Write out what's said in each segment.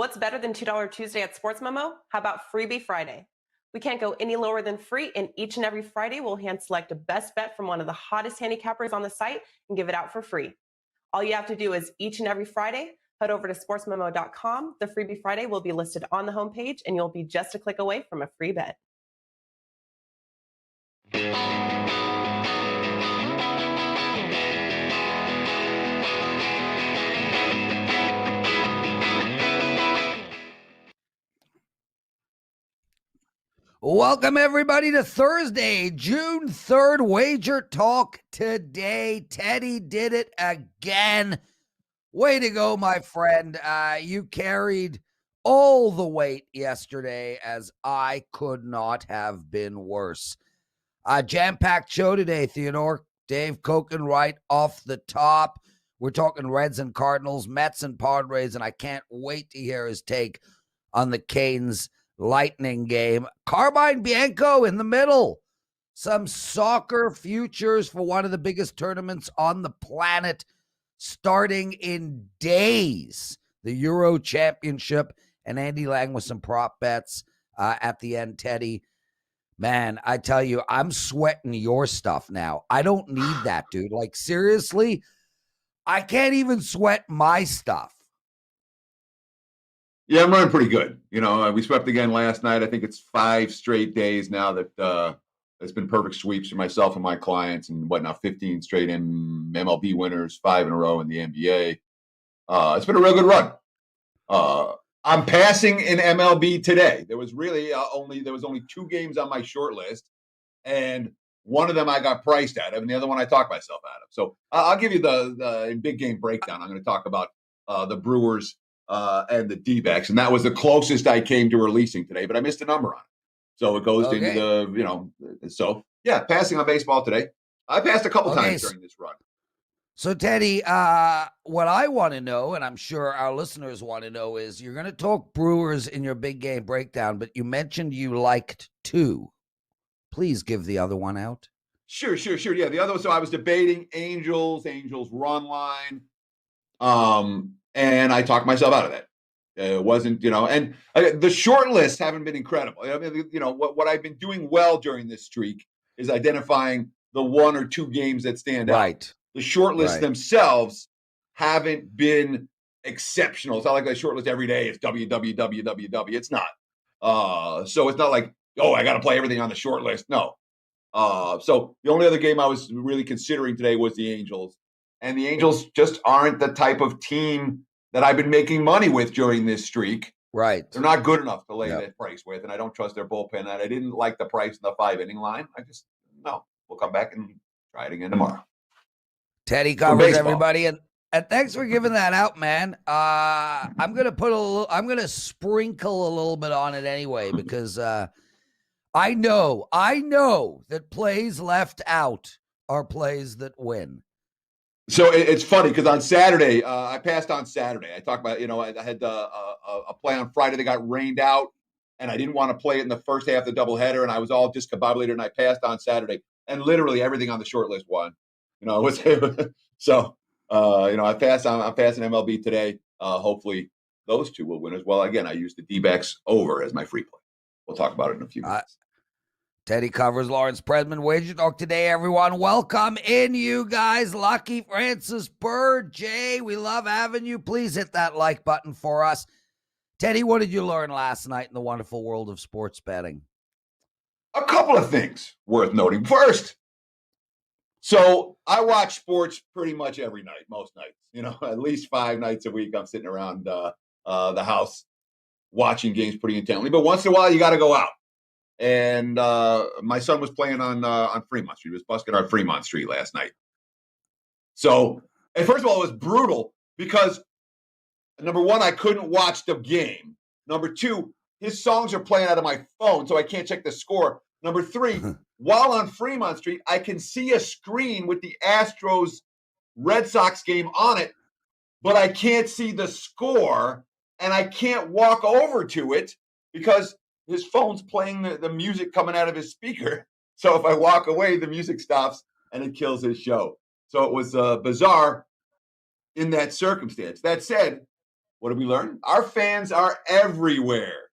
What's better than $2 Tuesday at Sports Memo? How about Freebie Friday? We can't go any lower than free, and each and every Friday we'll hand select a best bet from one of the hottest handicappers on the site and give it out for free. All you have to do is each and every Friday, head over to sportsmemo.com. The Freebie Friday will be listed on the homepage, and you'll be just a click away from a free bet. Welcome, everybody, to Thursday, June 3rd, WagerTalk Today. Teddy did it again. Way to go, my friend. You carried all the weight yesterday, as I could not have been worse. Jam-packed show today, Theodore. Dave Cokin right off the top. We're talking Reds and Cardinals, Mets and Padres, and I can't wait to hear his take on the Canes Lightning game. Carmine Bianco in the middle. Some soccer futures for one of the biggest tournaments on the planet starting in days. The Euro Championship, and Andy Lang with some prop bets at the end. Teddy, man, I tell you, I'm sweating your stuff now. I don't need that, dude. Like, seriously, I can't even sweat my stuff. Yeah, I'm running pretty good. You know, we swept again last night. I think it's 5 straight days now that it's been perfect sweeps for myself and my clients, and 15 straight MLB winners, 5 in a row in the NBA. It's been a real good run. I'm passing in MLB today. There was really only 2 games on my short list, and one of them I got priced out of, and the other one I talked myself out of. So I'll give you the big game breakdown. I'm going to talk about the Brewers and the D-backs, and that was the closest I came to releasing today, but I missed a number on it. So it goes into the, so yeah, passing on baseball today. I passed a couple times during this run. So, Teddy, what I want to know, and I'm sure our listeners want to know, is you're going to talk Brewers in your big game breakdown, but you mentioned you liked 2. Please give the other one out. Sure. Yeah, the other one, so I was debating Angels run line. And I talked myself out of that. It wasn't, and the short lists haven't been incredible. I mean, what I've been doing well during this streak is identifying the 1 or 2 games that stand out. The short lists themselves haven't been exceptional. It's not like I short list every day. It's WWWWW. It's not. So it's not like, I got to play everything on the short list. No. So the only other game I was really considering today was the Angels. And the Angels just aren't the type of team that I've been making money with during this streak. Right. They're not good enough to lay that price with, and I don't trust their bullpen. And I didn't like the price in the 5-inning line. We'll come back and try it again tomorrow. Teddy covers everybody, and thanks for giving that out, man. I'm gonna sprinkle a little bit on it anyway, because I know that plays left out are plays that win. So it's funny because on Saturday, I passed on Saturday. I talked about, I had a play on Friday that got rained out, and I didn't want to play it in the first half of the doubleheader, and I was all discombobulated, and I passed on Saturday, and literally everything on the short list won. I'm passing MLB today. Hopefully those 2 will win as well. Again, I used the D-backs over as my free play. We'll talk about it in a few minutes. Teddy covers Lawrence Presman. WagerTalk Today, everyone. Welcome in, you guys. Lucky Francis Bird, Jay, we love having you. Please hit that like button for us. Teddy, what did you learn last night in the wonderful world of sports betting? A couple of things worth noting. First, so I watch sports pretty much every night, most nights. At least 5 nights a week I'm sitting around the house watching games pretty intently. But once in a while, you got to go out. And my son was playing on Fremont Street. He was busking on Fremont Street last night. So, and first of all, it was brutal because, number 1, I couldn't watch the game. Number 2, his songs are playing out of my phone, so I can't check the score. Number 3, while on Fremont Street, I can see a screen with the Astros Red Sox game on it, but I can't see the score, and I can't walk over to it because his phone's playing the music coming out of his speaker. So if I walk away, the music stops and it kills his show. So it was bizarre in that circumstance. That said, What did we learn? Our fans are everywhere.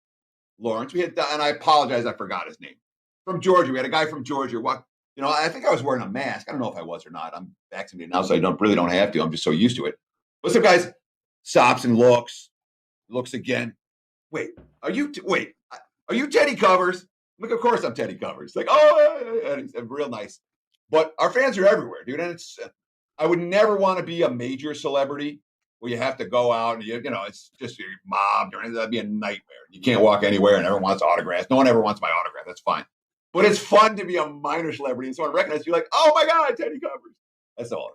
Lawrence, and I apologize, I forgot his name. From Georgia, we had a guy from Georgia. I think I was wearing a mask. I don't know if I was or not. I'm vaccinated now, so I really don't have to. I'm just so used to it. What's up, guys? Stops and looks again. Wait, are you Teddy Covers? Look, of course I'm Teddy Covers. Like, and it's real nice. But our fans are everywhere, dude. And I would never want to be a major celebrity where you have to go out and it's just you're mobbed or anything. That'd be a nightmare. You can't walk anywhere and everyone wants autographs. No one ever wants my autograph. That's fine. But it's fun to be a minor celebrity and someone recognizes you like, oh my God, Teddy Covers. That's all.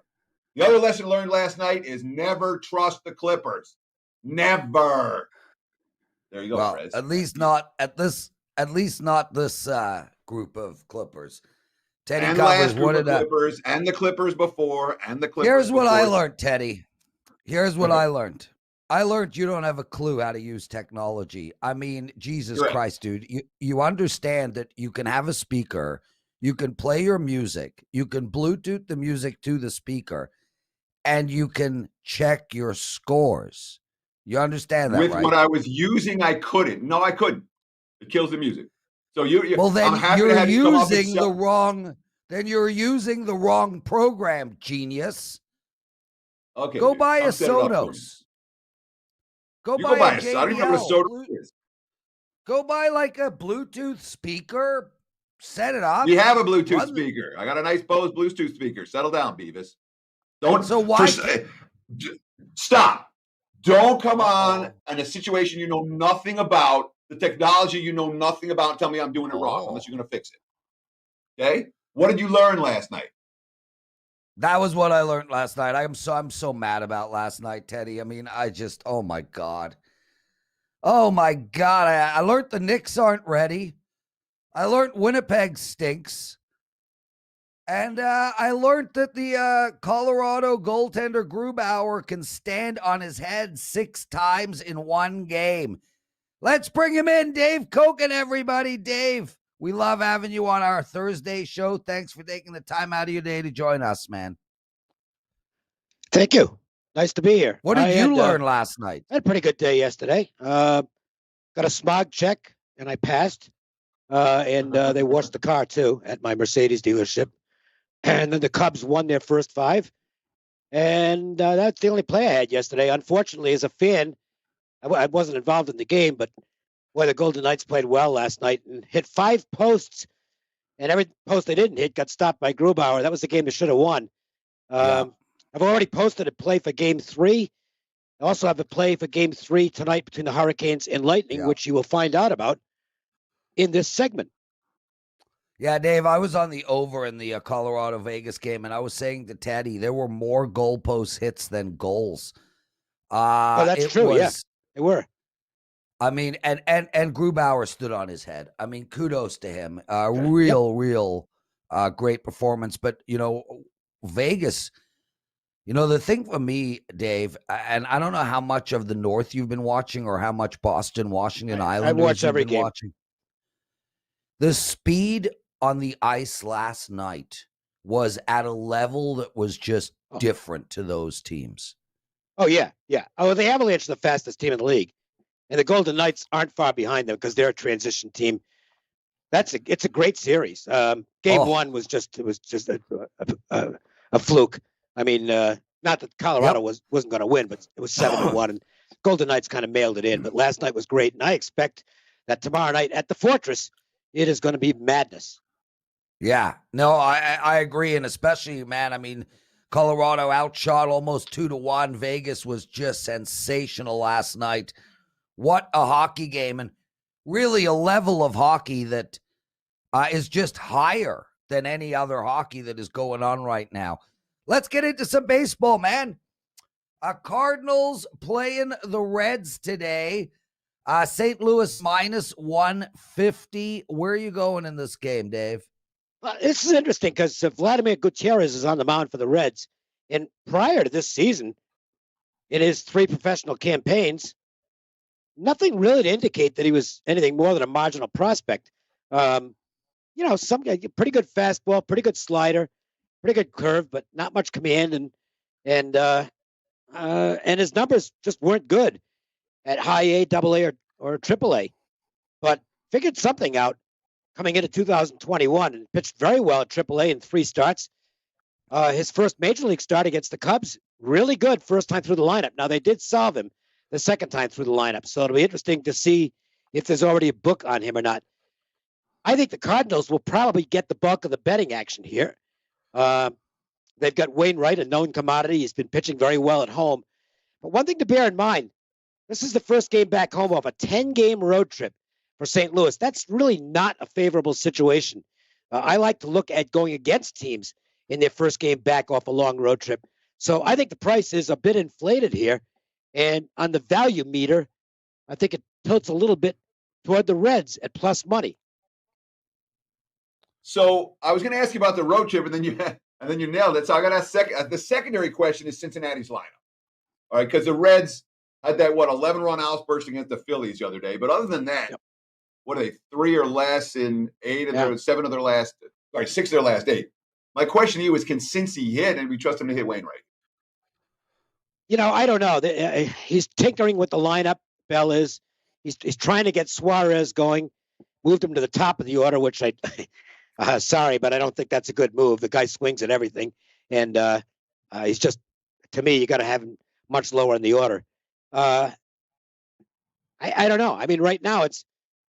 The other lesson learned last night is never trust the Clippers. Never. There you go, well, Prez. At least not this group of Clippers. Teddy and Covers, last group of Clippers, and the Clippers before, and the Clippers. Here's what before. I learned, Teddy. Here's what I learned. I learned you don't have a clue how to use technology. I mean, Jesus Christ, dude. You understand that you can have a speaker, you can play your music, you can Bluetooth the music to the speaker, and you can check your scores. You understand that, With right? what I was using, I couldn't. No, I couldn't. It kills the music. So well, then you're using the wrong. Then you're using the wrong program, genius. Okay. Go buy a Sonos. Go buy a JBL. I don't even know what a Sonos is. Go buy like a Bluetooth speaker. Set it up. We have a Bluetooth speaker. I got a nice Bose Bluetooth speaker. Settle down, Beavis. Don't. So why? Stop. Don't come on in a situation you know nothing about, the technology you know nothing about, and tell me I'm doing it wrong unless you're going to fix it. Okay? What did you learn last night? That was what I learned last night. I'm so mad about last night, Teddy. I mean, oh my God. Oh my God. I learned the Knicks aren't ready. I learned Winnipeg stinks. And I learned that the Colorado goaltender Grubauer can stand on his head 6 times in one game. Let's bring him in, Dave Cokin, everybody. Dave, we love having you on our Thursday show. Thanks for taking the time out of your day to join us, man. Thank you. Nice to be here. What did you learn last night? I had a pretty good day yesterday. Got a smog check, and I passed. And they washed the car, too, at my Mercedes dealership. And then the Cubs won their first 5. And that's the only play I had yesterday. Unfortunately, as a fan, I wasn't involved in the game, but boy, the Golden Knights played well last night and hit 5 posts. And every post they didn't hit got stopped by Grubauer. That was the game they should have won. I've already posted a play for Game 3. I also have a play for Game 3 tonight between the Hurricanes and Lightning, which you will find out about in this segment. Yeah, Dave, I was on the over in the Colorado-Vegas game, and I was saying to Teddy, there were more goalpost hits than goals. That's true, yeah. They were. I mean, and Grubauer stood on his head. I mean, kudos to him. Real great performance. But, Vegas, the thing for me, Dave, and I don't know how much of the North you've been watching or how much Boston, Washington Islanders I watch every game. Watching. The speed on the ice last night was at a level that was just different to those teams. Oh, yeah. Oh, the Avalanche are the fastest team in the league. And the Golden Knights aren't far behind them because they're a transition team. It's a great series. Game 1 was just a fluke. I mean, not that Colorado wasn't going to win, but it was 7-1, and Golden Knights kind of mailed it in. But last night was great, and I expect that tomorrow night at the Fortress, it is going to be madness. Yeah, no, I agree, and especially, man, I mean, Colorado outshot almost 2-1. Vegas was just sensational last night. What a hockey game, and really a level of hockey that is just higher than any other hockey that is going on right now. Let's get into some baseball, man. Cardinals playing the Reds today. St. Louis minus 150. Where are you going in this game, Dave? This is interesting because Vladimir Gutierrez is on the mound for the Reds. And prior to this season, in his 3 professional campaigns, nothing really to indicate that he was anything more than a marginal prospect. Some guy, pretty good fastball, pretty good slider, pretty good curve, but not much command, and his numbers just weren't good. at high A, double A, or triple A, but figured something out coming into 2021 and pitched very well at triple A in 3 starts. His first major league start against the Cubs, really good first time through the lineup. Now, they did solve him the second time through the lineup, so it'll be interesting to see if there's already a book on him or not. I think the Cardinals will probably get the bulk of the betting action here. They've got Wainwright, a known commodity. He's been pitching very well at home. But one thing to bear in mind, this is the first game back home off a 10-game road trip for St. Louis. That's really not a favorable situation. I like to look at going against teams in their first game back off a long road trip. So I think the price is a bit inflated here. And on the value meter, I think it tilts a little bit toward the Reds at plus money. So I was going to ask you about the road trip, and then you nailed it. So I got to ask the secondary question is Cincinnati's lineup. All right, because the Reds had that 11-run outburst against the Phillies the other day. But other than that, what are they, 3 or less in 8 of their 7 of their last, 6 of their last 8? My question to you is, can Cincy hit, and we trust him to hit Wainwright? I don't know. He's tinkering with the lineup. Bell is. He's trying to get Suarez going. Moved him to the top of the order, which sorry, but I don't think that's a good move. The guy swings at everything, and he's just, to me, you got to have him much lower in the order. I don't know. I mean, right now it's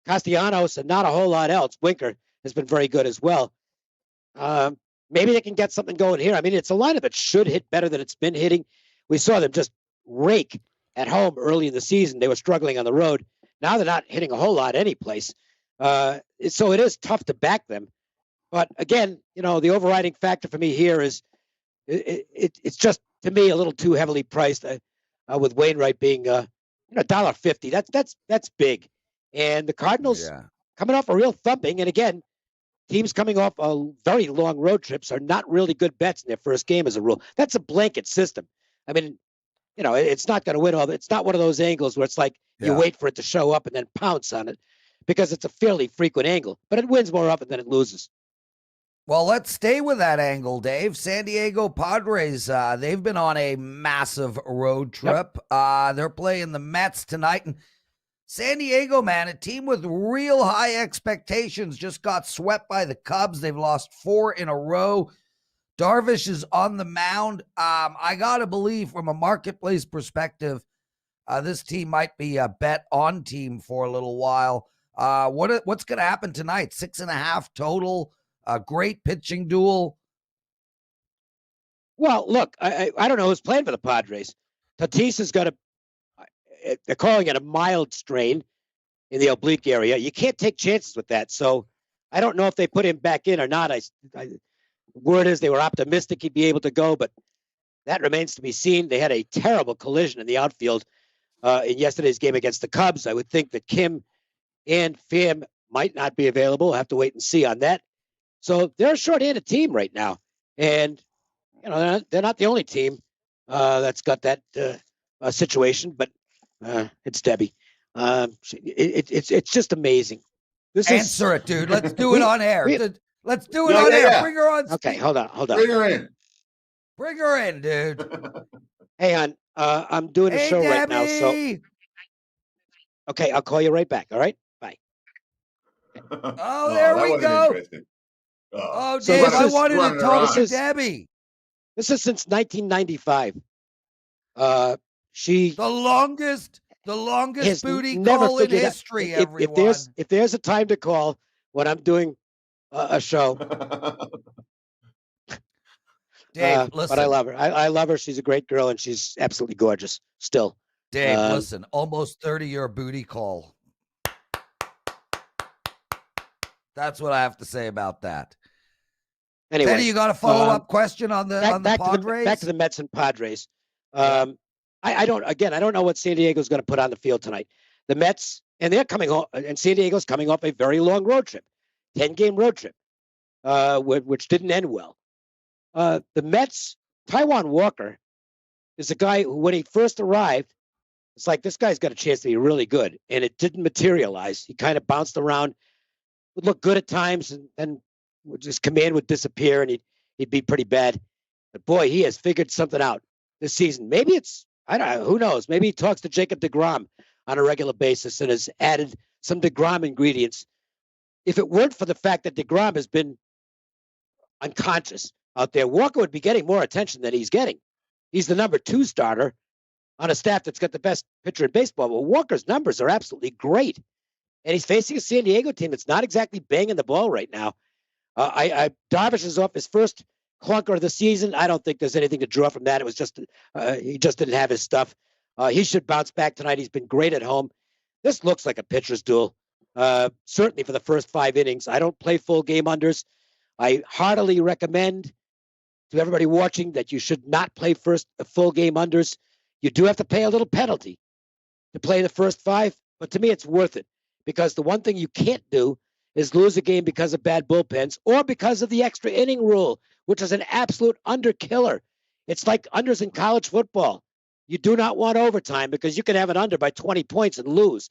Castellanos and not a whole lot else. Winker has been very good as well. Maybe they can get something going here. I mean, it's a lineup that should hit better than it's been hitting. We saw them just rake at home early in the season. They were struggling on the road. Now they're not hitting a whole lot anyplace. So it is tough to back them. But again, the overriding factor for me here is it's just, to me, a little too heavily priced with Wainwright being $1.50. That's big. And the Cardinals coming off a real thumping. And again, teams coming off a very long road trips are not really good bets in their first game as a rule. That's a blanket system. I mean, it's not going to win all. It's not one of those angles where it's like you wait for it to show up and then pounce on it, because it's a fairly frequent angle, but it wins more often than it loses. Well, let's stay with that angle, Dave. San Diego Padres, they've been on a massive road trip. They're playing the Mets tonight. And San Diego, man, a team with real high expectations, just got swept by the Cubs. They've lost 4 in a row. Darvish is on the mound. I got to believe, from a marketplace perspective, this team might be a bet-on team for a little while. What's going to happen tonight? 6.5 total. A great pitching duel. Well, look, I don't know who's playing for the Padres. Tatis has got they're calling it a mild strain in the oblique area. You can't take chances with that. So I don't know if they put him back in or not. Word is they were optimistic he'd be able to go, but that remains to be seen. They had a terrible collision in the outfield in yesterday's game against the Cubs. I would think that Kim and Pham might not be available. We'll have to wait and see on that. So they're a short-handed team right now. And, they're not the only team that's got that situation, but it's Debbie. It's just amazing. Answer it, dude. Let's do it on air. Let's do it on air. Yeah. Bring her on. Okay, hold on. Bring her in. Bring her in, dude. Hey, hon, I'm doing a show right now, so okay, I'll call you right back. All right, bye. Oh, there we go. Oh, Dave, I wanted to talk to Debbie. This is since 1995. The longest booty call in history. If there's a time to call when I'm doing a show. Dave, listen. But I love her. I love her. She's a great girl, and she's absolutely gorgeous still. Dave, listen, almost 30-year booty call. That's what I have to say about that. Anyway, Teddy, you got a follow-up question on the Padres? Back to the Mets and Padres. I don't know what San Diego's going to put on the field tonight. The Mets, and they're coming off, and San Diego's coming off a very long road trip, 10-game road trip, which didn't end well. The Mets, Taijuan Walker is a guy who, when he first arrived, it's like, this guy's got a chance to be really good, and it didn't materialize. He kind of bounced around, would look good at times, and then his command would disappear, and he'd be pretty bad. But boy, he has figured something out this season. Maybe it's, I don't know, who knows? Maybe he talks to Jacob deGrom on a regular basis and has added some DeGrom ingredients. If it weren't for the fact that DeGrom has been unconscious out there, Walker would be getting more attention than he's getting. He's the number 2 starter on a staff that's got the best pitcher in baseball. But Walker's numbers are absolutely great. And he's facing a San Diego team that's not exactly banging the ball right now. Darvish is off his first clunker of the season. I don't think there's anything to draw from that. It was just he just didn't have his stuff. He should bounce back tonight. He's been great at home. This looks like a pitcher's duel, certainly for the first 5 innings. I don't play full game unders. I heartily recommend to everybody watching that you should not play full game unders. You do have to pay a little penalty to play the first 5, but to me it's worth it because the one thing you can't do is lose a game because of bad bullpens or because of the extra inning rule, which is an absolute underkiller. It's like unders in college football. You do not want overtime because you can have an under by 20 points and lose.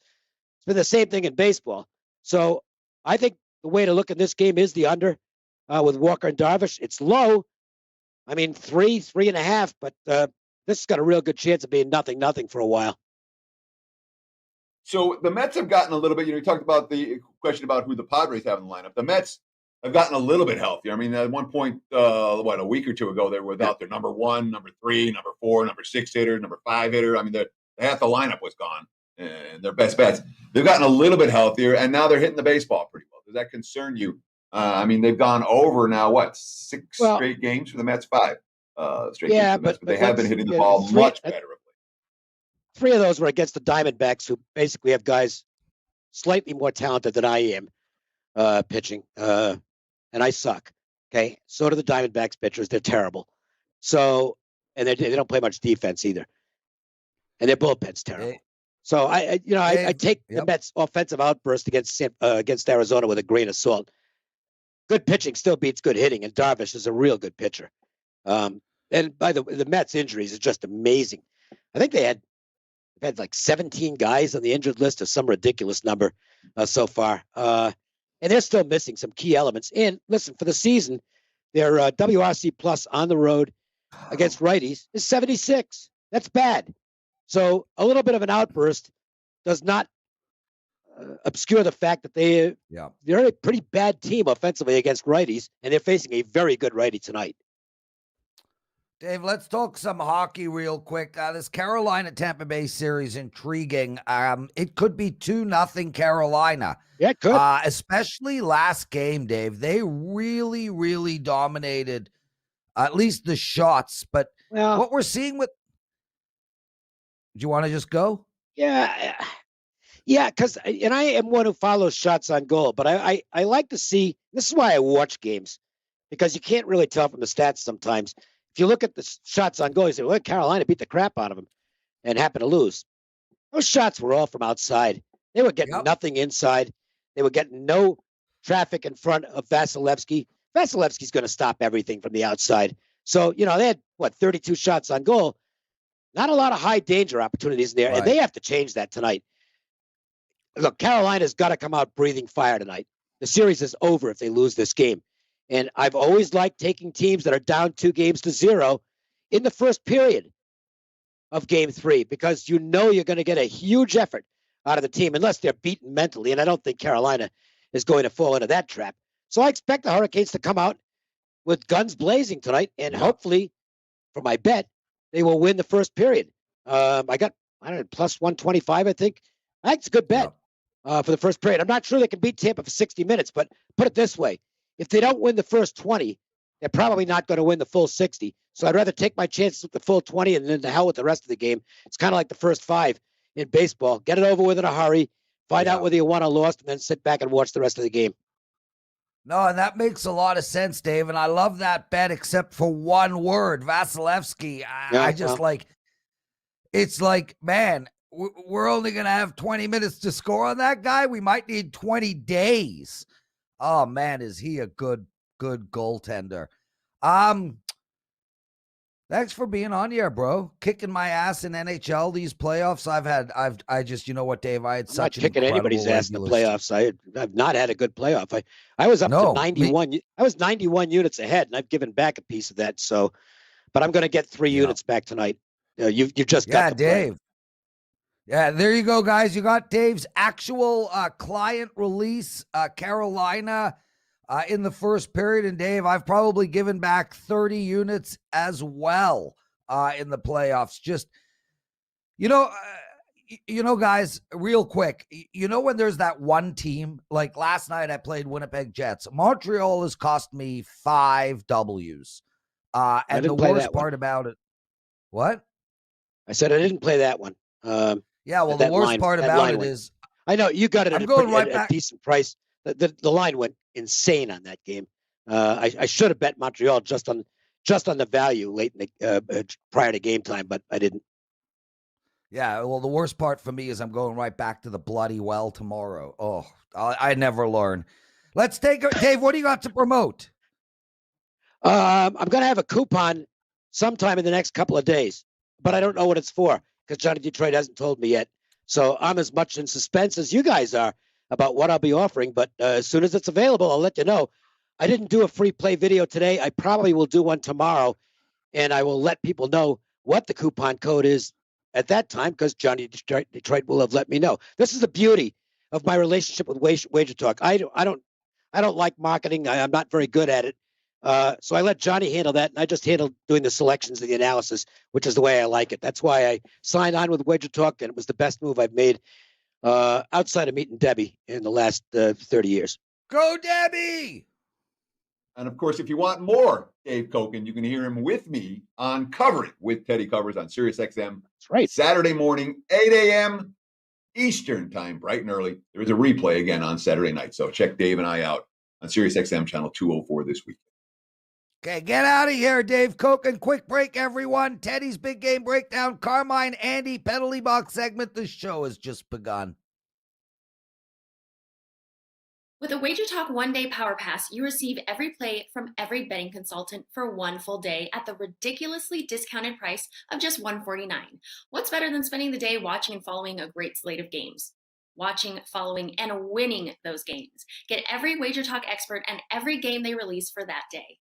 It's been the same thing in baseball. So I think the way to look at this game is the under with Walker and Darvish. It's low. I mean, 3.5, but this has got a real good chance of being 0-0 for a while. So the Mets have gotten a little bit, you talked about the question about who the Padres have in the lineup. The Mets have gotten a little bit healthier. I mean, at one point, a week or two ago, they were without their number 1, number 3, number 4, number 6 hitter, number 5 hitter. I mean, half the lineup was gone and their best bets. They've gotten a little bit healthier, and now they're hitting the baseball pretty well. Does that concern you? I mean, they've gone over now, 6 straight games for the Mets, 5 straight games for the Mets, but they have been hitting the ball much better. 3 of those were against the Diamondbacks, who basically have guys slightly more talented than I am pitching. And I suck. Okay. So do the Diamondbacks pitchers. They're terrible. So, and they don't play much defense either. And their bullpen's terrible. So I take the Mets offensive outburst against Arizona with a grain of salt. Good pitching still beats good hitting. And Darvish is a real good pitcher. And by the Mets injuries is just amazing. I think they've had like 17 guys on the injured list or some ridiculous number so far. And they're still missing some key elements. And listen, for the season, their WRC plus on the road against righties is 76. That's bad. So a little bit of an outburst does not obscure the fact that they're a pretty bad team offensively against righties, and they're facing a very good righty tonight. Dave, let's talk some hockey real quick. This Carolina-Tampa Bay series intriguing. It could be 2-0 Carolina. Yeah, it could. Especially last game, Dave. They really, really dominated at least the shots. But what we're seeing with... Do you want to just go? Yeah, because I am one who follows shots on goal, but I like to see... This is why I watch games, because you can't really tell from the stats sometimes. If you look at the shots on goal, you say, well, Carolina beat the crap out of them and happened to lose. Those shots were all from outside. They were getting nothing inside. They were getting no traffic in front of Vasilevsky. Vasilevsky's going to stop everything from the outside. So, they had, 32 shots on goal. Not a lot of high danger opportunities in there, and they have to change that tonight. Look, Carolina's got to come out breathing fire tonight. The series is over if they lose this game. And I've always liked taking teams that are down 2-0 in the first period of game 3, because you're going to get a huge effort out of the team unless they're beaten mentally. And I don't think Carolina is going to fall into that trap. So I expect the Hurricanes to come out with guns blazing tonight. And hopefully, for my bet, they will win the first period. I got, plus 125, I think. I think it's a good bet for the first period. I'm not sure they can beat Tampa for 60 minutes, but put it this way. If they don't win the first 20, they're probably not going to win the full 60. So I'd rather take my chances with the full 20 and then to hell with the rest of the game. It's kind of like the first 5 in baseball. Get it over with in a hurry, find out whether you won or lost, and then sit back and watch the rest of the game. No, and that makes a lot of sense, Dave. And I love that bet, except for one word, Vasilevsky. It's like, man, we're only going to have 20 minutes to score on that guy. We might need 20 days. Oh man, is he a good goaltender? Thanks for being on here, bro. Kicking my ass in NHL these playoffs. I just, you know what, Dave? I had such an kicking anybody's ass in the playoffs. I've not had a good playoff. I was up to 91. I was 91 units ahead, and I've given back a piece of that. So, but I'm going to get 3 units back tonight. You've just got to Dave. Yeah, there you go, guys. You got Dave's actual client release, Carolina in the first period. And Dave, I've probably given back 30 units as well in the playoffs. Just, you know, guys, real quick, when there's that one team, like last night I played Winnipeg Jets. Montreal has cost me 5 W's. And the worst part about it, what? I said I didn't play that one. Yeah, well, the worst part about it is, I know you got it at a decent price. The line went insane on that game. I should have bet Montreal just on the value late in the prior to game time, but I didn't. Yeah, well, the worst part for me is I'm going right back to the bloody well tomorrow. Oh, I never learn. Let's take it, Dave. What do you got to promote? I'm going to have a coupon sometime in the next couple of days, but I don't know what it's for because Johnny Detroit hasn't told me yet. So I'm as much in suspense as you guys are about what I'll be offering. But as soon as it's available, I'll let you know. I didn't do a free play video today. I probably will do one tomorrow, and I will let people know what the coupon code is at that time because Johnny Detroit will have let me know. This is the beauty of my relationship with WagerTalk. I don't like marketing. I'm not very good at it. So I let Johnny handle that, and I just handled doing the selections and the analysis, which is the way I like it. That's why I signed on with WagerTalk, and it was the best move I've made outside of meeting Debbie in the last 30 years. Go, Debbie! And, of course, if you want more Dave Cokin, you can hear him with me on Covering with Teddy Covers on SiriusXM. That's right. Saturday morning, 8 a.m. Eastern time, bright and early. There is a replay again on Saturday night. So check Dave and I out on SiriusXM channel 204 this week. Okay, get out of here, Dave Cokin. Quick break, everyone. Teddy's Big Game Breakdown. Carmine, Andy, penalty box segment. The show has just begun. With a WagerTalk one-day power pass, you receive every play from every betting consultant for one full day at the ridiculously discounted price of just $149. What's better than spending the day watching and following a great slate of games? Watching, following, and winning those games. Get every WagerTalk expert and every game they release for that day.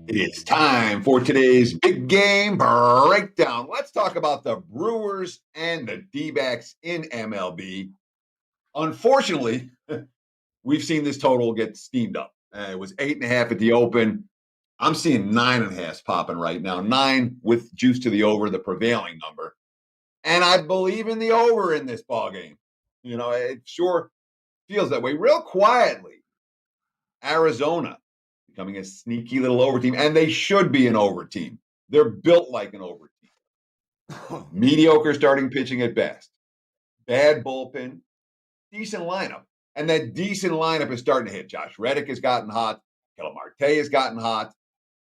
It is time for today's Big Game Breakdown. Let's talk about the Brewers and the D-backs in MLB. Unfortunately, we've seen this total get steamed up. It was 8.5 at the open. I'm seeing 9.5 popping right now. 9 with juice to the over, the prevailing number. And I believe in the over in this ballgame. You know, it sure feels that way. Real quietly, Arizona becoming a sneaky little over team, and they should be an over team. They're built like an over team. Mediocre starting pitching at best. Bad bullpen. Decent lineup. And that decent lineup is starting to hit. Josh Reddick has gotten hot. Ketel Marte has gotten hot.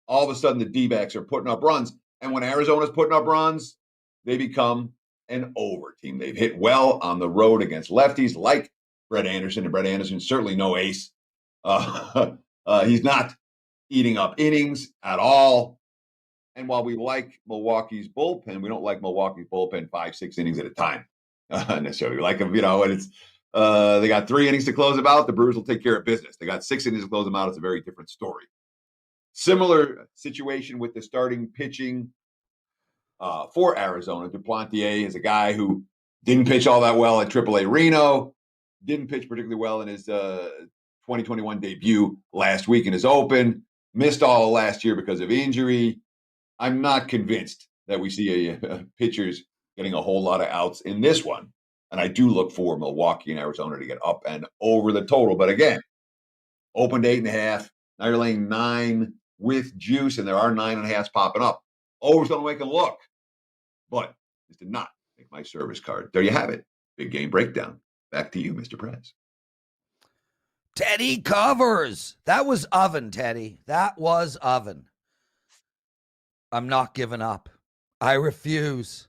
All of a sudden, the D-backs are putting up runs. And when Arizona's putting up runs, they become an over team. They've hit well on the road against lefties like Brett Anderson. And Brett Anderson's certainly no ace. He's not eating up innings at all. And while we like Milwaukee's bullpen, we don't like Milwaukee's bullpen 5-6 innings at a time. Necessarily. We like them, and it's they got 3 innings to close them out. The Brewers will take care of business. They got 6 innings to close them out. It's a very different story. Similar situation with the starting pitching for Arizona. Duplantier is a guy who didn't pitch all that well at AAA Reno, didn't pitch particularly well in his 2021 debut last week in his open, missed all of last year because of injury. I'm not convinced that we see pitchers getting a whole lot of outs in this one. And I do look for Milwaukee and Arizona to get up and over the total. But again, opened 8.5. Now you're laying 9 with juice, and there are 9.5s popping up. Over's going to make them look. But this did not make my service card. There you have it. Big Game Breakdown. Back to you, Mr. Prez. Teddy Covers. That was oven, Teddy. That was oven. I'm not giving up. I refuse.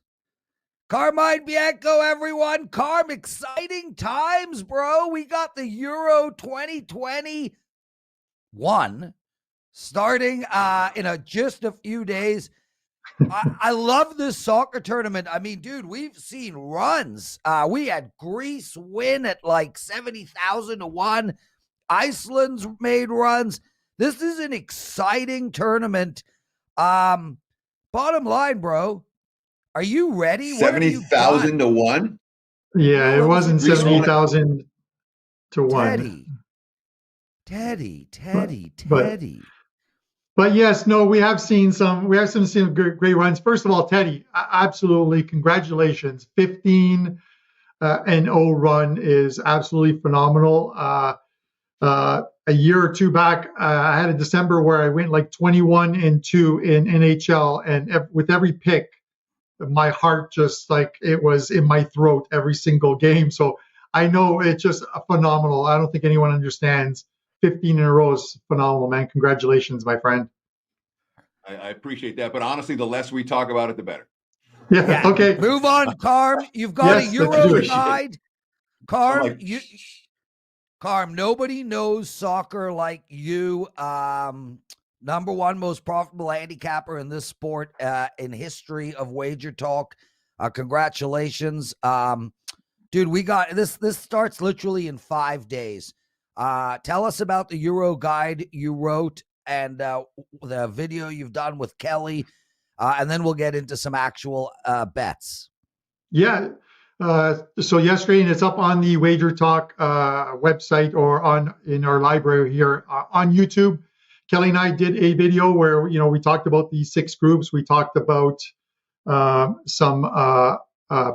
Carmine Bianco, everyone. Carm, exciting times, bro. We got the Euro 2021 starting in just a few days. I love this soccer tournament. I mean, dude, we've seen runs. We had Greece win at like 70,000 to 1. Iceland's made runs. This is an exciting tournament. Bottom line, bro, are you ready? 70,000 to 1? Yeah, it wasn't 70,000 to 1. Teddy. But yes, no, we have seen some great runs. First of all, Teddy, absolutely congratulations. 15 and 0 run is absolutely phenomenal. A year or two back, I had a December where I went like 21 and 2 in NHL, and with every pick, my heart just like it was in my throat every single game. So I know it's just phenomenal. I don't think anyone understands. 15 in a row is phenomenal, man. Congratulations, my friend. I appreciate that, but honestly, the less we talk about it, the better. Yeah. Okay. Move on, Carm. You've got a Euro guide. Carm, Carm, nobody knows soccer like you. Number one most profitable handicapper in this sport in history of Wager Talk. Congratulations. Dude, we got this. This starts literally in 5 days. Tell us about the Euro guide you wrote and the video you've done with Kelly, and then we'll get into some actual bets. Yeah. So yesterday, and it's up on the Wager Talk website or in our library here on YouTube. Kelly and I did a video where we talked about these 6 groups. We talked about some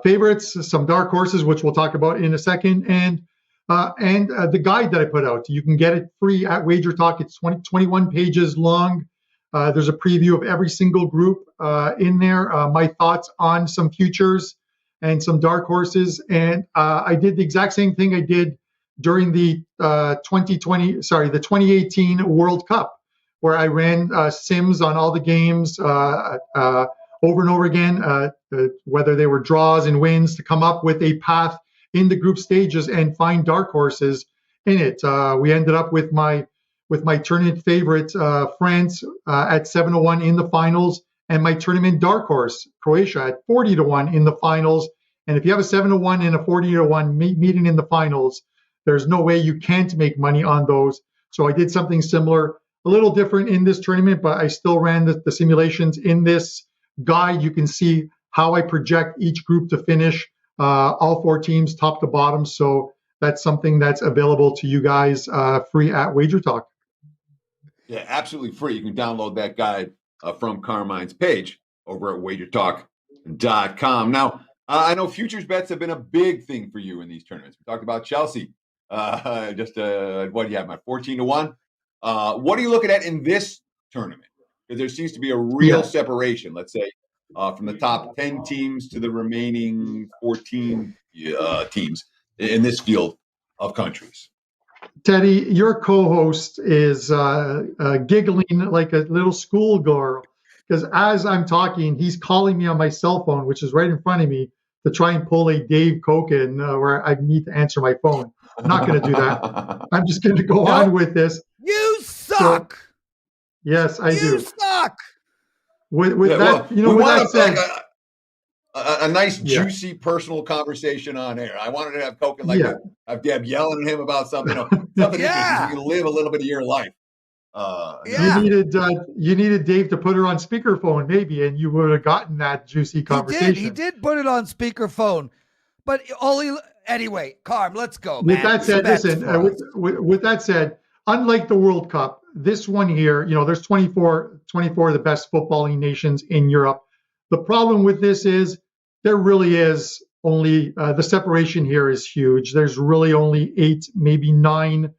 favorites, some dark horses, which we'll talk about in a second, and the guide that I put out. You can get it free at Wager Talk. It's 21 pages long. There's a preview of every single group in there. My thoughts on some futures and some dark horses. And I did the exact same thing I did during the 2018 World Cup, where I ran sims on all the games over and over again, whether they were draws and wins, to come up with a path in the group stages and find dark horses in it. We ended up with my tournament favorite, France, at 7-1 in the finals, and my tournament dark horse, Croatia, at 40-1 in the finals. And if you have a 7-1 and a 40-1 meeting in the finals, there's no way you can't make money on those. So I did something similar, a little different in this tournament, but I still ran the simulations. In this guide, you can see how I project each group to finish, all 4 teams, top to bottom. So that's something that's available to you guys free at Wager Talk. Yeah, absolutely free. You can download that guide from Carmine's page over at WagerTalk.com. Now, I know futures bets have been a big thing for you in these tournaments. We talked about Chelsea. What do you have, 14-1? What are you looking at in this tournament? Because there seems to be a real separation, let's say, from the top 10 teams to the remaining 14 teams in this field of countries. Teddy, your co-host is giggling like a little schoolgirl, because as I'm talking, he's calling me on my cell phone, which is right in front of me, to try and pull a Dave Cokin where I need to answer my phone. I'm not going to do that. I'm just going to go on with this. You suck. So, yes, I do. You suck. With that said, a nice, juicy, personal conversation on air. I wanted to have Cokin have Deb yelling at him about something, something interesting. You can live a little bit of your life. You needed Dave to put her on speakerphone, maybe, and you would have gotten that juicy conversation. He did put it on speakerphone, but anyway, Carm, let's go. With that said, listen. With that said, unlike the World Cup, this one here, there's 24 of the best footballing nations in Europe. The problem with this is there really is only the separation here is huge. There's really only 8, maybe 9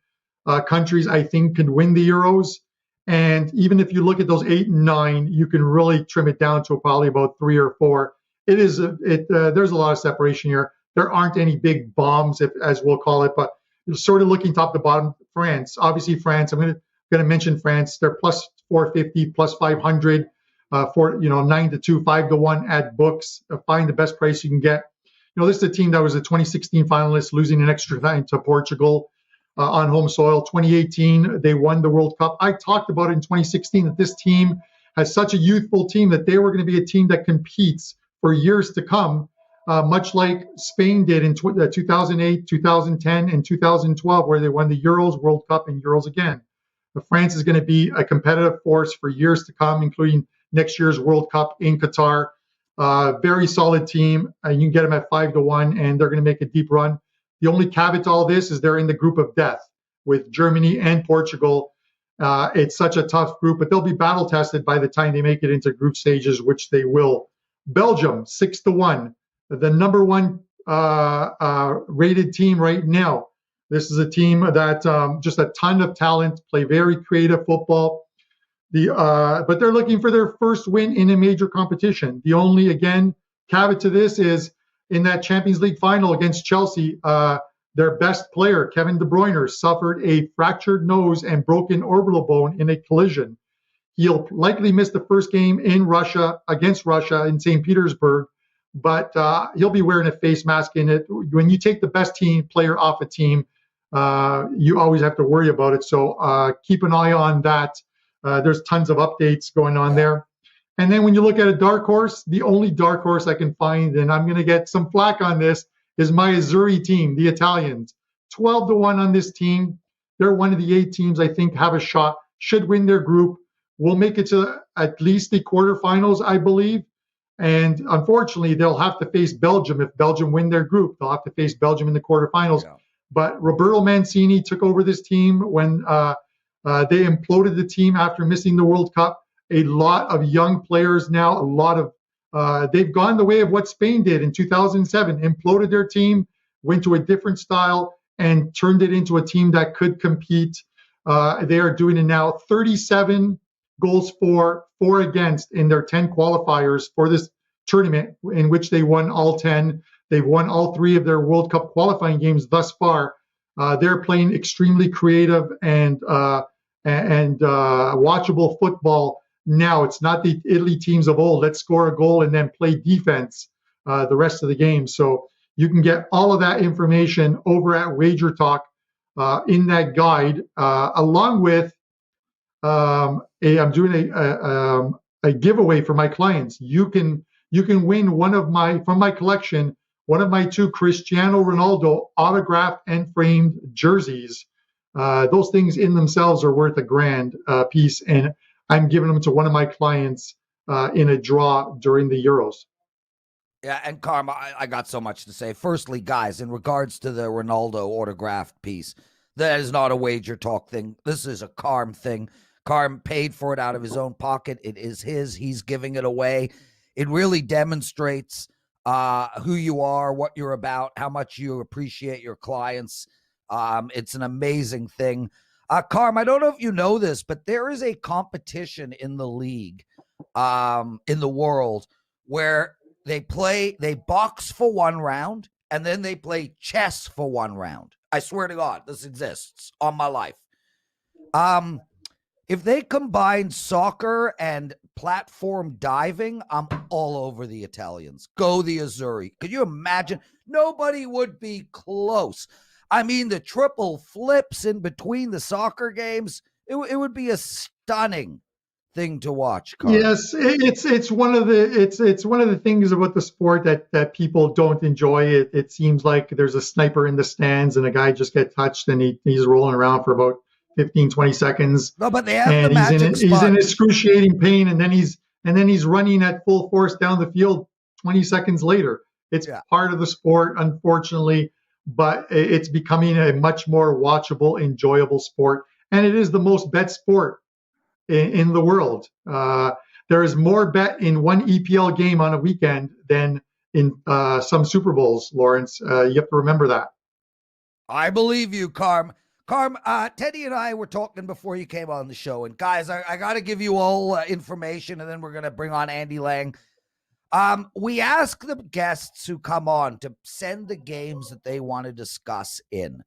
countries I think could win the Euros. And even if you look at those 8 and 9, you can really trim it down to probably about 3 or 4. There's a lot of separation here. There aren't any big bombs, as we'll call it, but sort of looking top to bottom. France, obviously France. I'm going to mention France. They're plus 450, plus 500. For 9-2, 5-1 at books. Find the best price you can get. This is a team that was a 2016 finalist, losing an extra time to Portugal on home soil. 2018, they won the World Cup. I talked about it in 2016 that this team has such a youthful team that they were going to be a team that competes for years to come, much like Spain did in 2008, 2010, and 2012, where they won the Euros, World Cup, and Euros again. France is going to be a competitive force for years to come, including next year's World Cup in Qatar. Very solid team. You can get them at 5-1, and they're going to make a deep run. The only caveat to all this is they're in the group of death with Germany and Portugal. It's such a tough group, but they'll be battle tested by the time they make it into group stages, which they will. Belgium, 6-1, the number one rated team right now. This is a team that just a ton of talent, play very creative football. But they're looking for their first win in a major competition. The only, again, caveat to this is in that Champions League final against Chelsea, their best player, Kevin De Bruyne, suffered a fractured nose and broken orbital bone in a collision. He'll likely miss the first game in Russia, against Russia in St. Petersburg, but he'll be wearing a face mask in it. When you take the best team player off a team, you always have to worry about it. So keep an eye on that. There's tons of updates going on there. And then when you look at a dark horse, the only dark horse I can find, and I'm going to get some flack on this, is my Azzurri team, the Italians. 12-1 on this team. They're one of the 8 teams I think have a shot, should win their group, will make it to at least the quarterfinals, I believe. And unfortunately, they'll have to face Belgium. If Belgium win their group, they'll have to face Belgium in the quarterfinals. Yeah. But Roberto Mancini took over this team when they imploded the team after missing the World Cup. A lot of young players now, they've gone the way of what Spain did in 2007, imploded their team, went to a different style, and turned it into a team that could compete. They are doing it now. 37 goals for, 4 against in their 10 qualifiers for this tournament, in which they won all 10. They've won all 3 of their World Cup qualifying games thus far. They're playing extremely creative and watchable football. Now it's not the Italy teams of old. Let's score a goal and then play defense the rest of the game. So you can get all of that information over at WagerTalk in that guide, along with I'm doing a giveaway for my clients. You can win from my collection, one of my 2 Cristiano Ronaldo autographed and framed jerseys. Those things in themselves are worth $1,000 piece, and I'm giving them to one of my clients in a draw during the Euros. Yeah, and Carm, I got so much to say. Firstly, guys, in regards to the Ronaldo autographed piece, that is not a Wager Talk thing. This is a Carm thing. Carm paid for it out of his own pocket. It is his. He's giving it away. It really demonstrates who you are, what you're about, how much you appreciate your clients. It's an amazing thing. Carm, I don't know if you know this, but there is a competition in the league, in the world, where they box for 1 round, and then they play chess for 1 round. I swear to God, this exists on my life. If they combine soccer and platform diving, I'm all over the Italians. Go the Azzurri. Could you imagine? Nobody would be close. I mean, the triple flips in between the soccer games, it would be a stunning thing to watch, Carl. Yes, it's one of the things about the sport that people don't enjoy. It seems like there's a sniper in the stands and a guy just gets touched and he's rolling around for about 15, 20 seconds. No, but they have the magic spot. He's in excruciating pain, and then he's running at full force down the field 20 seconds later. It's part of the sport, unfortunately, but it's becoming a much more watchable, enjoyable sport. And it is the most bet sport in the world. There is more bet in one EPL game on a weekend than in some Super Bowls, Lawrence. You have to remember that. I believe you, Carm. Carm, Teddy and I were talking before you came on the show. And guys, I got to give you all information, and then we're going to bring on Andy Lang. We ask the guests who come on to send the games that they want to discuss in.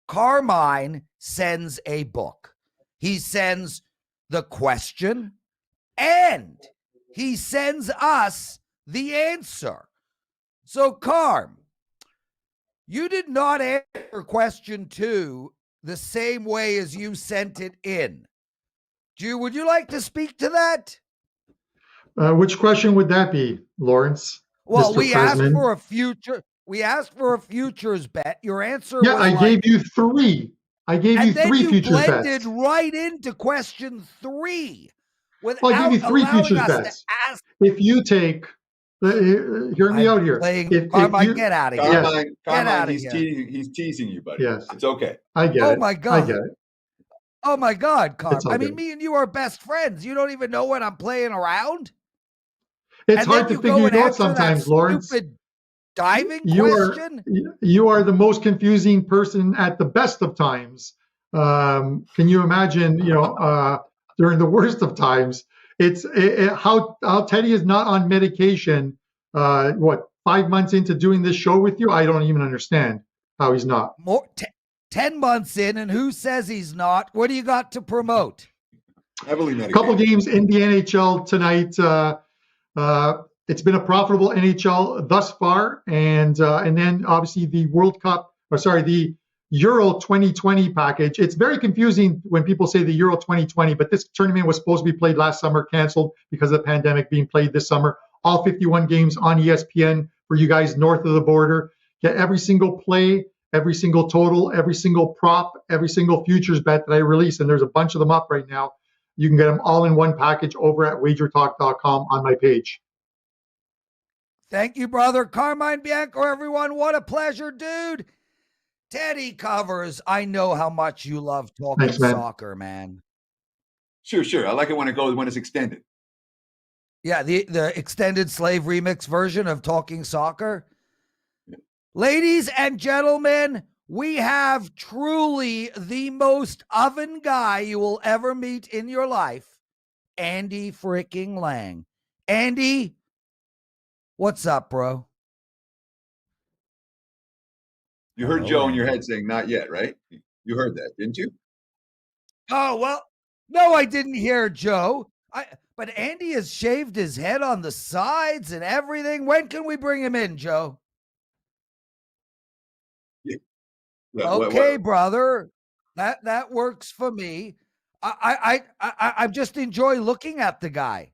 Carmine sends a book. He sends the question, and he sends us the answer. So, Carm, you did not answer question 2 the same way as you sent it in. Would you like to speak to that? Which question would that be, Lawrence? Well, Mr. we asked Presman? for a future. We asked for a futures bet. Your answer Yeah, was I like, gave you 3. I gave you and then 3 you futures blended bets. right into question 3 Well, I gave without you 3 allowing futures us bets. to ask. If you take, hear me I'm out here. playing If Carmine, you, get out of here. Yes. Carmine, Get Carmine, out of here. he's teasing you, buddy. Yes. It's okay. I get Oh it. my I God. get it. Oh my God, Carm. It's all I mean, good. me and you are best friends. You don't even know when I'm playing around. It's And hard then to you figure go it and out answer that sometimes, Lawrence. stupid diving You question. are the most confusing person at the best of times. Can you imagine? During the worst of times, it's how Teddy is not on medication. 5 months into doing this show with you? I don't even understand how he's not. 10 months in, and who says he's not? What do you got to promote? Heavily A medicated. couple games in the NHL tonight. It's been a profitable NHL thus far, and then obviously the the Euro 2020 package. It's very confusing when people say the Euro 2020, but this tournament was supposed to be played last summer, canceled because of the pandemic, being played this summer. All 51 games on ESPN for you guys north of the border. Get every single play, every single total, every single prop, every single futures bet that I release, and there's a bunch of them up right now. You can get them all in one package over at WagerTalk.com on my page. Thank you, brother. Carmine Bianco, everyone. What a pleasure, dude. Teddy covers. I know how much you love talking soccer, man. Sure. I like it when it's extended. Yeah, the extended slave remix version of Talking Soccer. Yeah. Ladies and gentlemen, we have truly the most oven guy you will ever meet in your life, Andy freaking Lang. Andy, what's up, bro? You heard Joe in your head saying not yet, right? You heard that, didn't you? Oh, well, no, I didn't hear Joe. But Andy has shaved his head on the sides and everything. When can we bring him in, Joe? Yeah, okay, brother. That works for me. I just enjoy looking at the guy.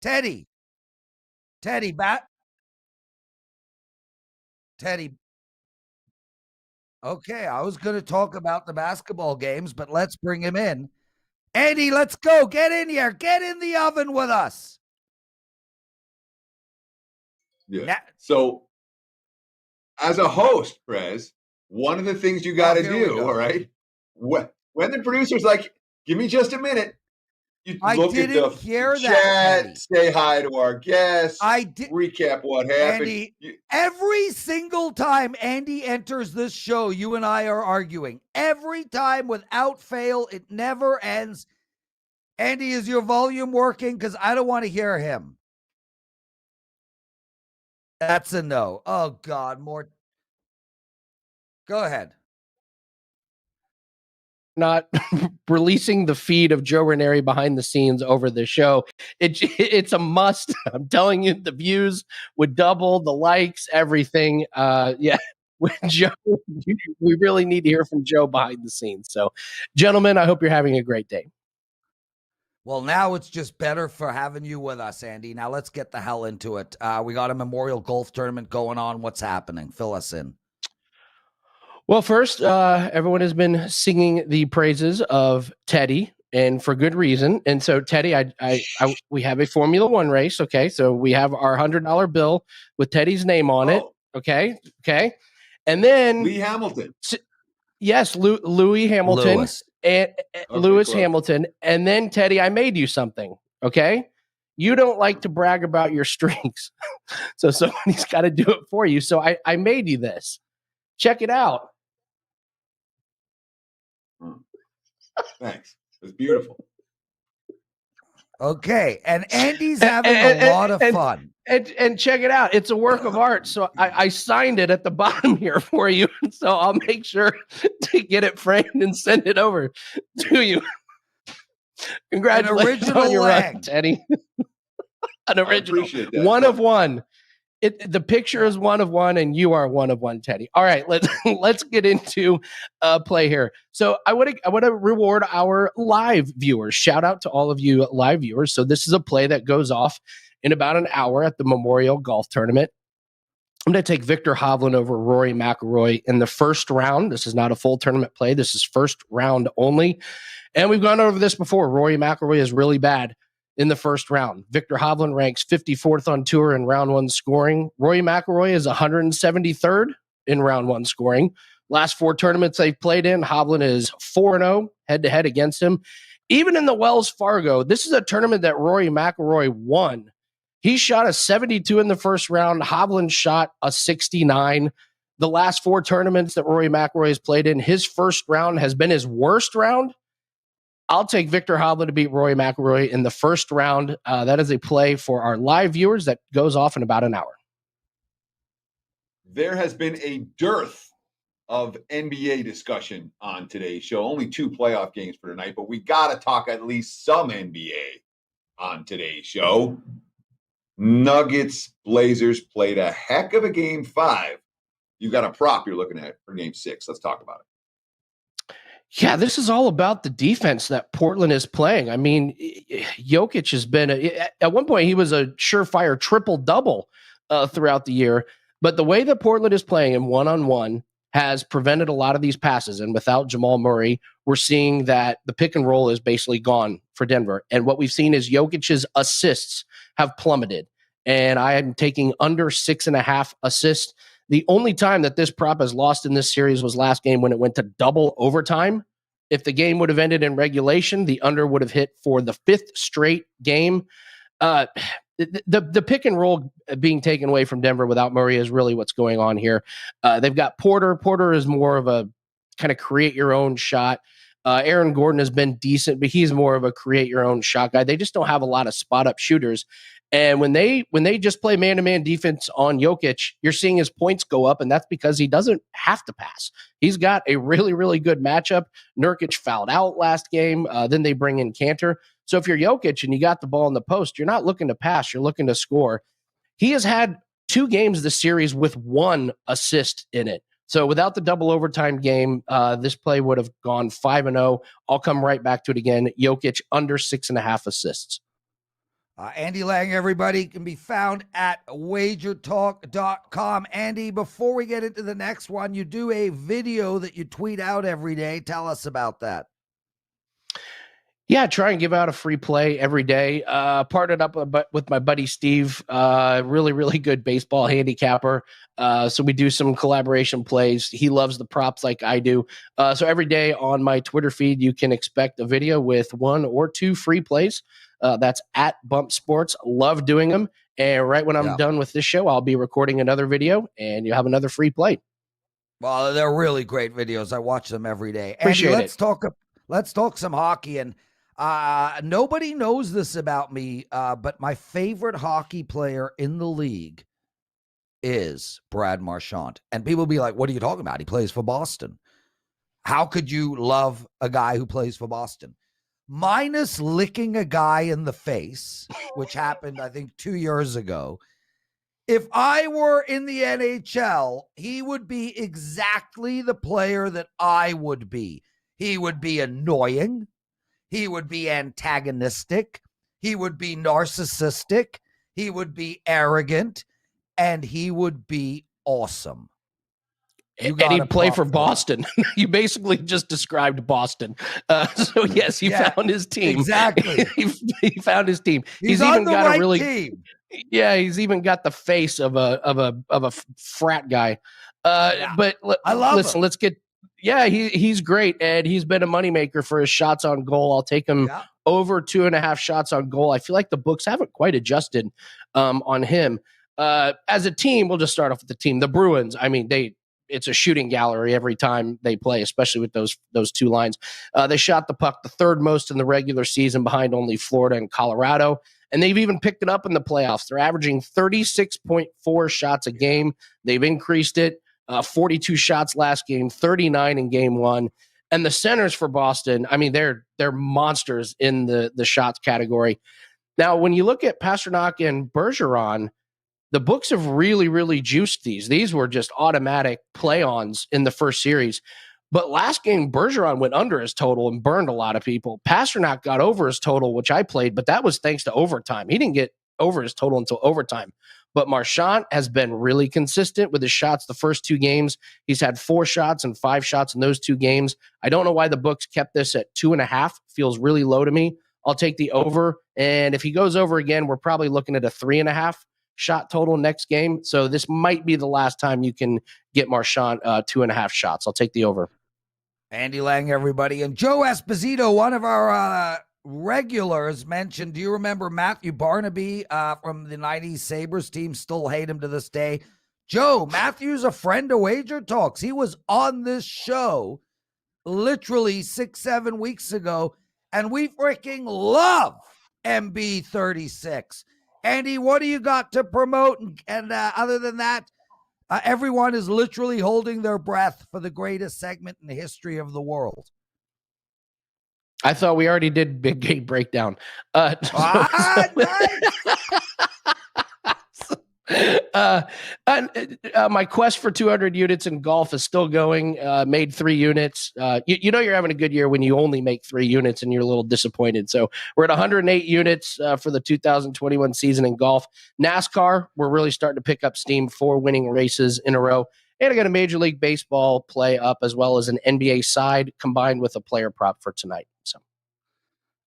Teddy. Teddy. Okay, I was going to talk about the basketball games, but let's bring him in. Andy, let's go. Get in here. Get in the oven with us. Yeah. So, as a host, Prez, one of the things you got to do, all right? When the producer's like, give me just a minute, you look at the chat, say hi to our guests, recap what happened. Andy, every single time Andy enters this show, you and I are arguing. Every time without fail, it never ends. Andy, is your volume working? Because I don't want to hear him. That's a no. Oh, God, more. Go ahead. Not releasing the feed of Joe Ranieri behind the scenes over the show. It's a must. I'm telling you, the views would double, the likes, everything. Yeah, with Joe, we really need to hear from Joe behind the scenes. So, gentlemen, I hope you're having a great day. Well, now it's just better for having you with us, Andy. Now let's get the hell into it. We got a Memorial Golf Tournament going on. What's happening? Fill us in. Well, first, everyone has been singing the praises of Teddy, and for good reason. And so, Teddy, we have a Formula One race. Okay, so we have our $100 bill with Teddy's name on it. Okay, and then Lee Hamilton. Yes, Louis Hamilton. Lewis Hamilton. And then, Teddy, I made you something. Okay, you don't like to brag about your streaks, so somebody's got to do it for you. So I made you this. Check it out. Thanks. It's beautiful. Okay. And Andy's having a lot of fun. And check it out. It's a work of art. So I signed it at the bottom here for you. So I'll make sure to get it framed and send it over to you. Congratulations on your run, Teddy. An original. One of one. The picture is one of one, and you are one of one, Teddy. All right, let's get into play here. So I want to reward our live viewers. Shout out to all of you live viewers. So this is a play that goes off in about an hour at the Memorial Golf Tournament. I'm going to take Victor Hovland over Rory McIlroy in the first round. This is not a full tournament play. This is first round only. And we've gone over this before. Rory McIlroy is really bad in the first round. Victor Hovland ranks 54th on tour in round one scoring. Rory McIlroy is 173rd in round one scoring. Last four tournaments they've played in, Hovland is 4-0 head-to-head against him. Even in the Wells Fargo, this is a tournament that Rory McIlroy won. He shot a 72 in the first round. Hovland shot a 69. The last four tournaments that Rory McIlroy has played in, his first round has been his worst round. I'll take Victor Hovland to beat Rory McIlroy in the first round. That is a play for our live viewers that goes off in about an hour. There has been a dearth of NBA discussion on today's show. Only 2 playoff games for tonight, but we got to talk at least some NBA on today's show. Nuggets Blazers played a heck of a game 5. You got a prop you're looking at for game 6. Let's talk about it. Yeah, this is all about the defense that Portland is playing. I mean, Jokic has been at one point he was a surefire triple-double throughout the year, but the way that Portland is playing in one-on-one has prevented a lot of these passes. And without Jamal Murray, we're seeing that the pick and roll is basically gone for Denver. And what we've seen is Jokic's assists have plummeted. And I am taking under 6.5 assists. The only time that this prop has lost in this series was last game when it went to double overtime. If the game would have ended in regulation, the under would have hit for the 5th straight game. The pick and roll being taken away from Denver without Murray is really what's going on here. They've got Porter. Porter is more of a kind of create your own shot. Aaron Gordon has been decent, but he's more of a create your own shot guy. They just don't have a lot of spot up shooters. And when they just play man-to-man defense on Jokic, you're seeing his points go up, and that's because he doesn't have to pass. He's got a really, really good matchup. Nurkic fouled out last game. Then they bring in Cantor. So if you're Jokic and you got the ball in the post, you're not looking to pass. You're looking to score. He has had 2 games this series with 1 assist in it. So without the double overtime game, this play would have gone 5-0. I'll come right back to it again. Jokic under 6.5 assists. Andy Lang, everybody, can be found at WagerTalk.com. Andy, before we get into the next one, you do a video that you tweet out every day. Tell us about that. Yeah, try and give out a free play every day. Partnered up with my buddy Steve, really, really good baseball handicapper. So we do some collaboration plays. He loves the props like I do. So every day on my Twitter feed, you can expect a video with 1 or 2 free plays. That's at Bump Sports. Love doing them. And right when I'm done with this show, I'll be recording another video and you'll have another free play. Well, they're really great videos. I watch them every day. Appreciate Andy, it. Let's talk some hockey. And nobody knows this about me, but my favorite hockey player in the league is Brad Marchand. And people be like, what are you talking about? He plays for Boston. How could you love a guy who plays for Boston? Minus licking a guy in the face, which happened, I think, 2 years ago. If I were in the NHL, he would be exactly the player that I would be. He would be annoying. He would be antagonistic. He would be narcissistic. He would be arrogant. And he would be awesome. And he'd play for Boston. You basically just described Boston. So yes, he found his team. Exactly. he found his team. He's even got a really team. Yeah, he's even got the face of a frat guy. But I love listen, him. let's get. Yeah, he's great, and he's been a moneymaker for his shots on goal. I'll take him over 2.5 shots on goal. I feel like the books haven't quite adjusted on him. As a team, we'll just start off with the team. The Bruins, I mean, it's a shooting gallery every time they play, especially with those 2 lines. They shot the puck the 3rd most in the regular season behind only Florida and Colorado, and they've even picked it up in the playoffs. They're averaging 36.4 shots a game. They've increased it. 42 shots last game, 39 in game 1. And the centers for Boston, I mean, they're monsters in the shots category. Now, when you look at Pasternak and Bergeron, the books have really, really juiced these. These were just automatic play-ons in the first series. But last game, Bergeron went under his total and burned a lot of people. Pasternak got over his total, which I played, but that was thanks to overtime. He didn't get over his total until overtime. But Marchand has been really consistent with his shots the first 2 games. He's had 4 shots and 5 shots in those 2 games. I don't know why the books kept this at 2.5. Feels really low to me. I'll take the over. And if he goes over again, we're probably looking at a 3.5 shot total next game. So this might be the last time you can get Marchand 2.5 shots. I'll take the over. Andy Lang, everybody. And Joe Esposito, one of our regulars, mentioned, do you remember Matthew Barnaby from the 90s Sabres team? Still hate him to this day. Joe, Matthew's a friend of Wager Talks. He was on this show literally 6-7 weeks ago, and we freaking love MB36. Andy, what do you got to promote? And other than that, everyone is literally holding their breath for the greatest segment in the history of the world. I thought we already did big game breakdown. Nice. My quest for 200 units in golf is still going. Made 3 units. You know you're having a good year when you only make 3 units and you're a little disappointed. So we're at 108 units for the 2021 season in golf. NASCAR, we're really starting to pick up steam, 4 winning races in a row. And I got a Major League Baseball play up as well as an NBA side combined with a player prop for tonight. So,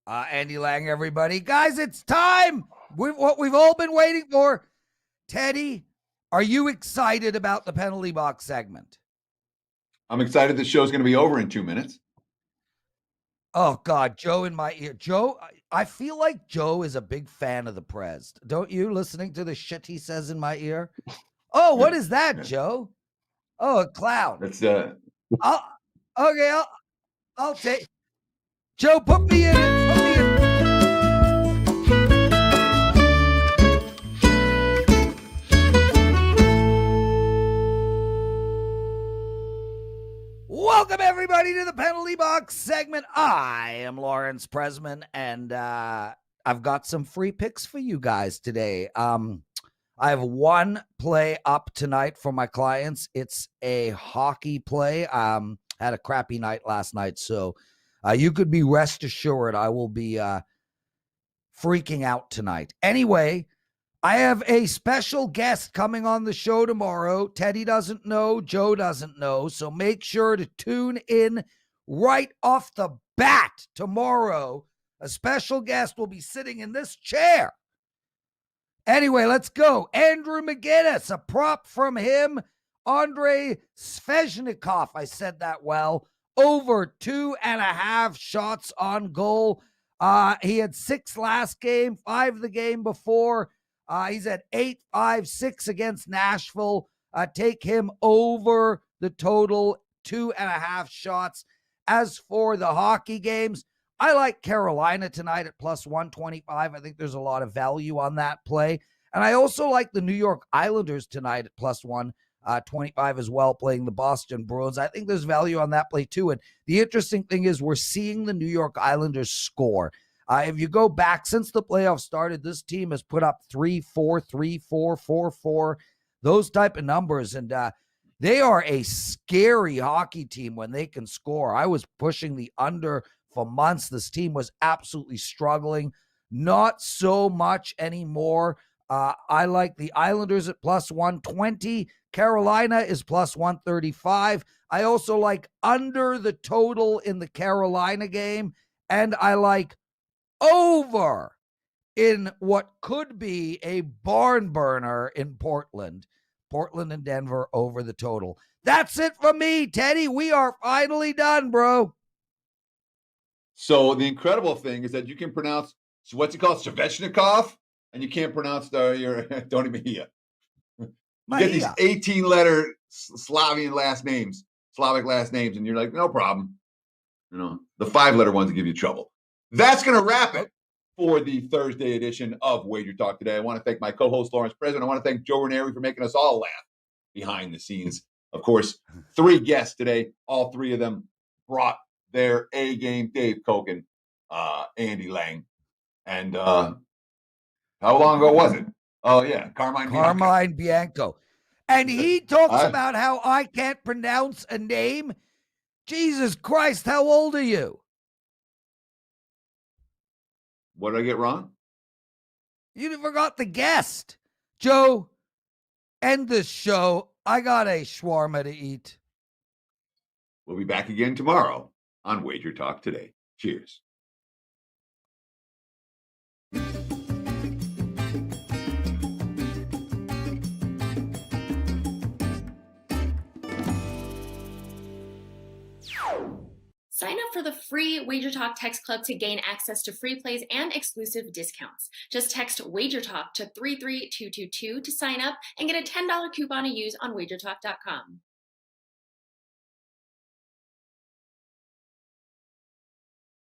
Andy Lang, everybody. Guys, it's time. What we've all been waiting for. Teddy, are you excited about the penalty box segment? I'm excited the show's going to be over in 2 minutes. Oh, God, Joe in my ear. Joe, I feel like Joe is a big fan of the Prez. Don't you, listening to the shit he says in my ear? Oh, what is that, Joe? Oh, a clown. That's I'll take. Joe, put me in it. Put me in. Welcome, everybody, to the penalty box segment. I am Lawrence Presman, and I've got some free picks for you guys today. I have one play up tonight for my clients. It's a hockey play. Had a crappy night last night, so you could be rest assured I will be freaking out tonight. Anyway, I have a special guest coming on the show tomorrow. Teddy doesn't know, Joe doesn't know, so make sure to tune in right off the bat tomorrow. A special guest will be sitting in this chair. Anyway, let's go. Andrew McGinnis, a prop from him. Andrei Svechnikov, I said that well. Over 2.5 shots on goal. He had 6 last game, 5 the game before. He's at 8-5-6 against Nashville. Take him over the total 2.5 shots. As for the hockey games, I like Carolina tonight at plus 125. I think there's a lot of value on that play. And I also like the New York Islanders tonight at plus 125 as well, playing the Boston Bruins. I think there's value on that play too. And the interesting thing is we're seeing the New York Islanders score. If you go back since the playoffs started, this team has put up 3-4, 3-4, 4-4, those type of numbers. And they are a scary hockey team when they can score. I was pushing the under for months. This team was absolutely struggling. Not so much anymore. I like the Islanders at plus 120. Carolina is plus 135. I also like under the total in the Carolina game. And I like over in what could be a barn burner in Portland. Portland and Denver over the total. That's it for me, Teddy. We are finally done, bro. So the incredible thing is that you can pronounce, what's it called, Svechnikov, and you can't pronounce your Tony Mejia. You get these 18-letter Slavic last names, and you're like, no problem. You know, the 5-letter ones give you trouble. That's going to wrap it for the Thursday edition of Wager Talk Today. I want to thank my co-host, Lawrence President. I want to thank Joe Ranieri for making us all laugh behind the scenes. Of course, 3 guests today. All 3 of them brought their A-game. Dave Cokin, Andy Lang. And how long ago was it? Oh yeah, Carmine Bianco. Carmine Bianco. And he talks about how I can't pronounce a name. Jesus Christ, how old are you? What did I get wrong? You forgot the guest. Joe, end the show. I got a shawarma to eat. We'll be back again tomorrow on Wager Talk Today. Cheers. Sign up for the free WagerTalk text club to gain access to free plays and exclusive discounts. Just text WagerTalk to 33222 to sign up and get a $10 coupon to use on WagerTalk.com.